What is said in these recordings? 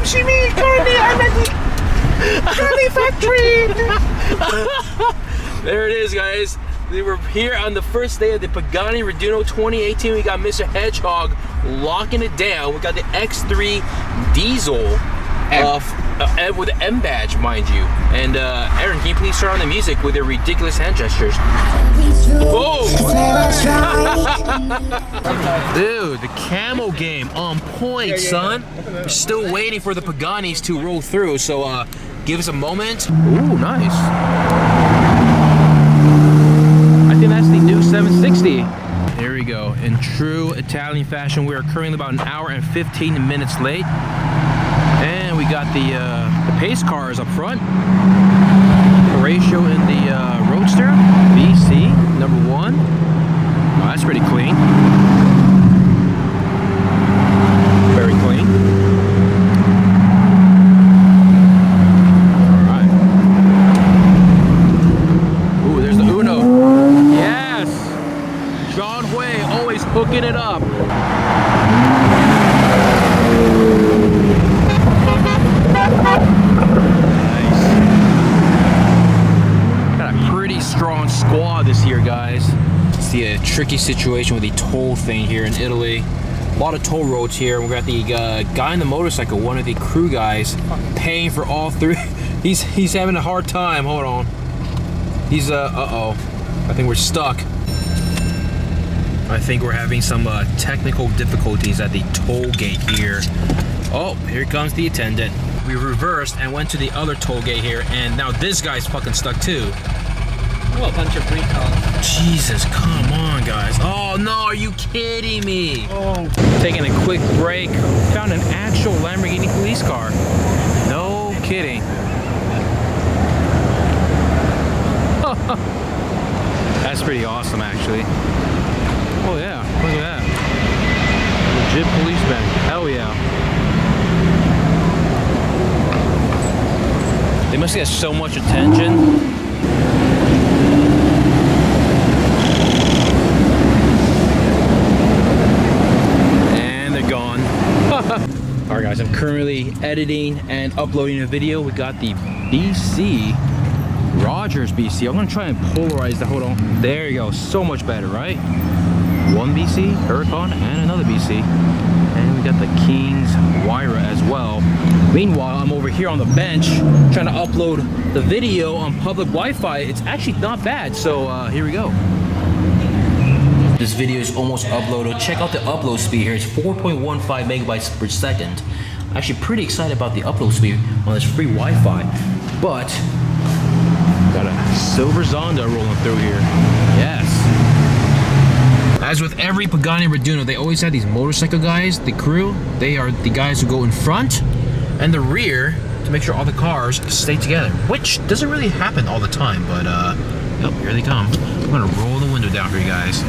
see me. Currently, I'm at the factory. There it is, guys. We were here on the first day of the Pagani Reduno 2018. We got Mr. Hedgehog locking it down. We got the X3 diesel with the M badge, mind you. And Aaron, can you please turn on the music with your ridiculous hand gestures? Whoa! Dude, the camo game on point, son. We're still waiting for the Paganis to roll through, so give us a moment. Ooh, nice. I think that's the new 760. There we go. In true Italian fashion, we are currently about an hour and 15 minutes late. And we got the pace cars up front. Horatio in the Roadster, BC, #1. Oh, that's pretty clean. Very clean. Alright. Ooh, there's the Uno. Yes! John Hui always hooking it up. Strong squad this year, guys. See a tricky situation with the toll thing here in Italy. A lot of toll roads here. We got the guy on the motorcycle, one of the crew guys, paying for all three. He's having a hard time. Hold on. He's uh-oh. I think we're stuck. I think we're having some technical difficulties at the toll gate here. Oh, here comes the attendant. We reversed and went to the other toll gate here, and now this guy's fucking stuck too. Oh, a bunch of recalls. Jesus, come on, guys. Oh, no, are you kidding me? Oh. Taking a quick break. Found an actual Lamborghini police car. No kidding. That's pretty awesome, actually. Oh, yeah. Look at that. Legit policeman. Hell yeah. They must get so much attention. Alright guys, I'm currently editing and uploading a video. We got the BC, Rogers BC. I'm gonna try and polarize that. Hold on. There you go. So much better, right? One BC, Huracan, and another BC. And we got the King's Wyra as well. Meanwhile, I'm over here on the bench trying to upload the video on public Wi-Fi. It's actually not bad, so here we go. This video is almost uploaded. Check out the upload speed here. It's 4.15 megabytes per second. Actually pretty excited about the upload speed on this free Wi-Fi. But got a silver Zonda rolling through here. Yes. As with every Pagani Reduno, they always have these motorcycle guys, the crew. They are the guys who go in front and the rear to make sure all the cars stay together, which doesn't really happen all the time, but oh, here they come. I'm gonna roll the window down for you guys.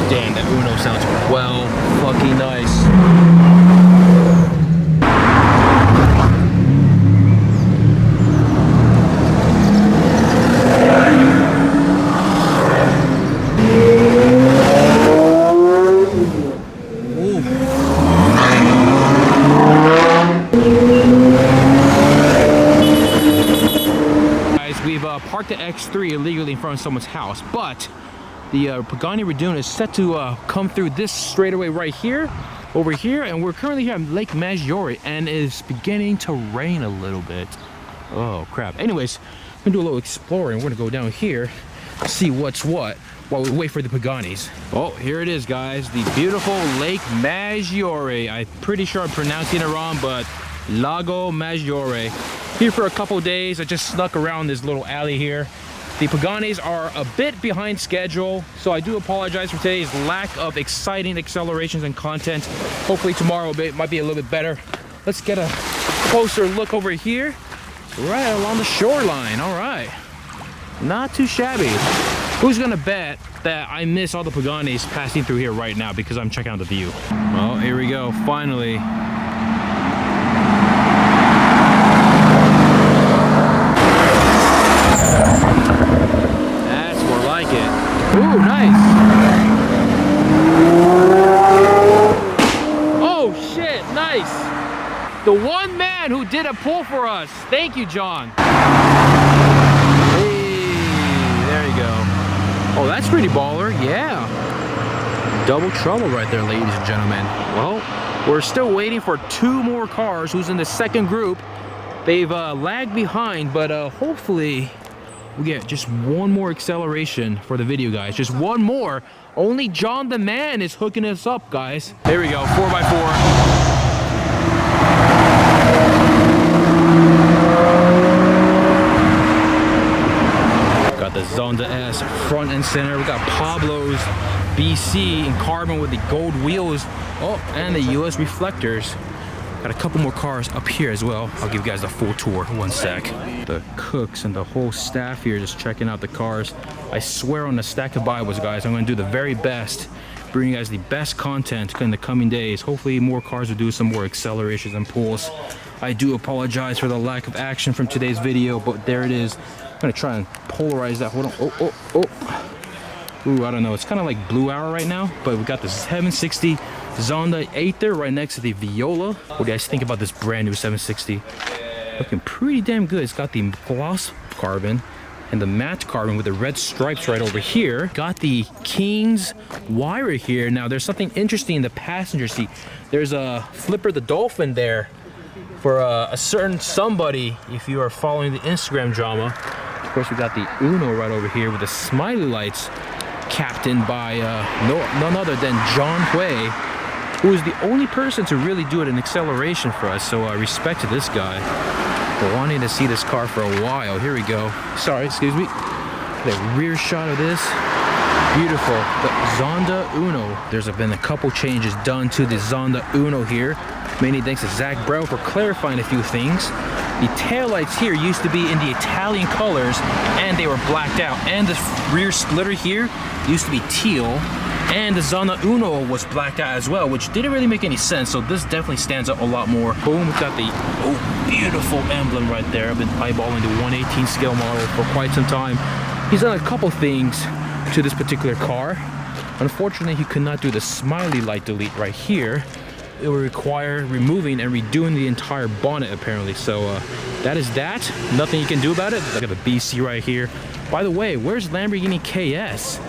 Damn, that Uno sounds well fucking nice. Parked the X3 illegally in front of someone's house, but the Pagani Reduno is set to come through this straightaway right here, over here, and we're currently here at Lake Maggiore, and it's beginning to rain a little bit. Oh crap. Anyways, I'm gonna do a little exploring. We're gonna go down here, see what's what, while we wait for the Paganis. Oh, here it is, guys, the beautiful Lake Maggiore. I'm pretty sure I'm pronouncing it wrong, but Lago Maggiore. Here for a couple days. I just snuck around this little alley here. The Paganis are a bit behind schedule, so I do apologize for today's lack of exciting accelerations and content. Hopefully tomorrow might be a little bit better. Let's get a closer look over here, right along the shoreline. All right, not too shabby. Who's gonna bet that I miss all the Paganis passing through here right now because I'm checking out the view? Well, here we go, finally. The one man who did a pull for us. Thank you, John. Hey, there you go. Oh, that's pretty baller. Yeah. Double trouble right there, ladies and gentlemen. Well, we're still waiting for 2 more cars who's in the second group. They've lagged behind, but hopefully we get just 1 more acceleration for the video, guys. Just 1 more. Only John the Man is hooking us up, guys. There we go, 4x4. Got the Zonda S front and center. We got Pablo's BC in carbon with the gold wheels. Oh, and the US reflectors. Got a couple more cars up here as well. I'll give you guys a full tour, 1 sec. The cooks and the whole staff here just checking out the cars. I swear on the stack of Bibles, guys, I'm gonna do the very best, bring you guys the best content in the coming days. Hopefully more cars will do some more accelerations and pulls. I do apologize for the lack of action from today's video, but there it is. I'm gonna try and polarize that. Hold on. Oh. Ooh, I don't know. It's kind of like Blue Hour right now, but we got the 760 Zonda 8 there right next to the Viola. What do you guys think about this brand new 760? Looking pretty damn good. It's got the gloss carbon and the matte carbon with the red stripes right over here. Got the King's wire here. Now there's something interesting in the passenger seat. There's a Flipper the Dolphin there for a certain somebody, if you are following the Instagram drama. Of course, we got the Uno right over here with the smiley lights, captained by none other than John Hui, who is the only person to really do it in acceleration for us. So respect to this guy. We're wanting to see this car for a while. Here we go. Sorry, excuse me. The rear shot of this. Beautiful. The Zonda Uno. There's been a couple changes done to the Zonda Uno here. Many thanks to Zach Brown for clarifying a few things. The taillights here used to be in the Italian colors and they were blacked out. And the rear splitter here used to be teal. And the Zonda Uno was blacked out as well, which didn't really make any sense. So this definitely stands out a lot more. Boom, we've got the beautiful emblem right there. I've been eyeballing the 1/18 scale model for quite some time. He's done a couple things to this particular car. Unfortunately, he could not do the smiley light delete right here. It would require removing and redoing the entire bonnet apparently. So that is that. Nothing you can do about it. Look at the BC right here. By the way, where's Lamborghini KS?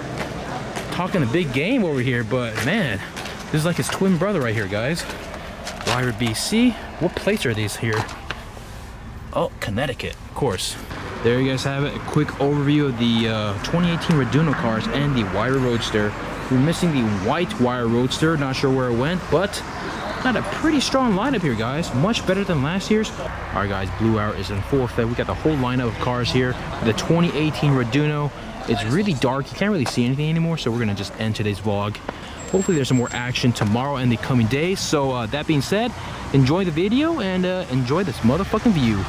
Talking a big game over here, but man, this is like his twin brother right here, guys. Wire BC. What plates are these here? Oh, Connecticut, of course. There you guys have it. A quick overview of the 2018 Raduno cars and the Wire Roadster. We're missing the white Wire Roadster. Not sure where it went, but got a pretty strong lineup here, guys. Much better than last year's. All right, guys, Blue Hour is in full effect. We got the whole lineup of cars here. The 2018 Raduno. It's really dark. You can't really see anything anymore, so we're gonna just end today's vlog. Hopefully there's some more action tomorrow and the coming days. So that being said, enjoy the video and enjoy this motherfucking view.